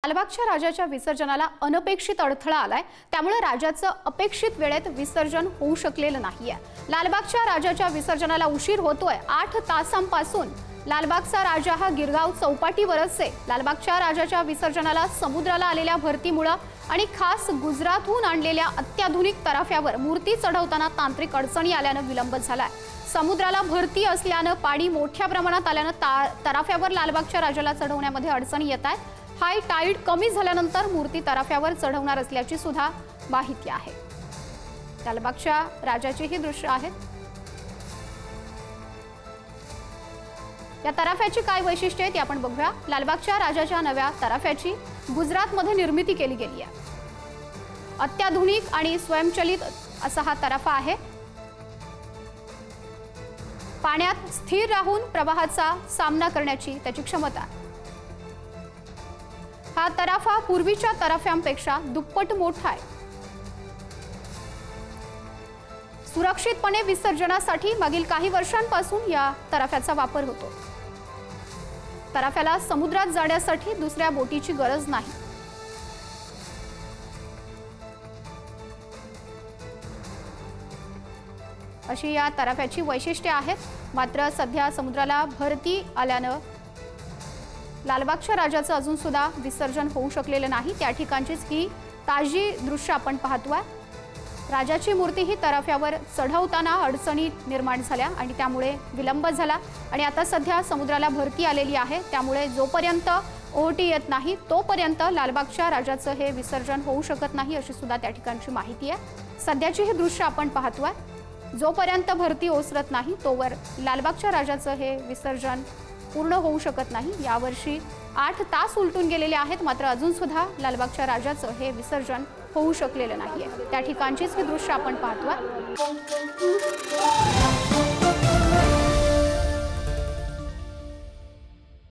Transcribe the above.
लालबागच्या राजाच्या विसर्जनाला अनपेक्षित अडथळा आलाय, त्यामुळे राजाचं अपेक्षित वेळेत विसर्जन होऊ शकलेलं नाहीये। लालबागच्या राजाच्या विसर्जनाला उशीर होतोय। 8 तासांपासून लालबागचा राजा हा गिरगाव चौपाटीवरच आहे। लालबागच्या राजाच्या विसर्जनाला समुद्राला आलेल्या भरतीमुळे आणि खास गुजरातहून आणलेल्या अत्याधुनिक तराफ्यावर मूर्ती चढवताना तांत्रिक अडचणी आल्याने विलंब झालाय। समुद्राला भरती असल्याने पाणी मोठ्या प्रमाणात आल्याने तराफ्यावर लालबागच्या राजाला चढवण्यामध्ये अडचणी येत आहेत। हाय टाइड कमी झाल्यानंतर मूर्ती तराफ्यावर चढवणार असल्याची सुद्धा माहिती आहे। लालबागच्या राजाची ही दृश्य आहेत। या तराफ्याची काय वैशिष्ट्ये आहेत ते आपण बघूया। लालबागच्या राजाच्या नव्या तराफ्याची गुजरातमध्ये निर्मिती केली गेली आहे। अत्याधुनिक आणि स्वयंचलित असा हा तराफा आहे। पाण्यात स्थिर राहून प्रवाहाचा सामना करण्याची त्याची क्षमता आहे। हा तराफा पूर्वीच्या तराफ्यांपेक्षा दुप्पट मोठा आहे। सुरक्षितपणे विसर्जनासाठी मागील काही वर्षांपासून या तराफ्याचा वापर होतो। तराफ्याला समुद्रात जाण्यासाठी दुसऱ्या बोटीची गरज नाही। अशी या तराफ्याची वैशिष्ट्ये आहेत। मात्र सध्या समुद्राला भरती आल्याने लालबागच्या राजाचं अजून सुद्धा विसर्जन होऊ शकलेलं नाही। त्या ठिकाणचीच ही ताजी दृश्य आपण पाहतोय। राजाची मूर्ती ही तराफ्यावर चढवताना अडचणी निर्माण झाल्या आणि त्यामुळे विलंब झाला आणि आता सध्या समुद्राला भरती आलेली आहे। त्यामुळे जोपर्यंत ओहोटी येत नाही तोपर्यंत लालबागच्या राजाचं हे विसर्जन होऊ शकत नाही अशी सुद्धा त्या ठिकाणची माहिती आहे। सध्याची ही दृश्य आपण पाहतोय। जोपर्यंत भरती ओसरत नाही तोवर लालबागच्या राजाचं हे विसर्जन पूर्ण होऊ शकत नाही। यावर्षी 8 तास उलटून गेलेले आहेत, मात्र अजून सुद्धा लालबागच्या राजाचं हे विसर्जन होऊ शकलेलं नाहीये। त्या ठिकाणचीच ही दृश्य आपण पाहतोय।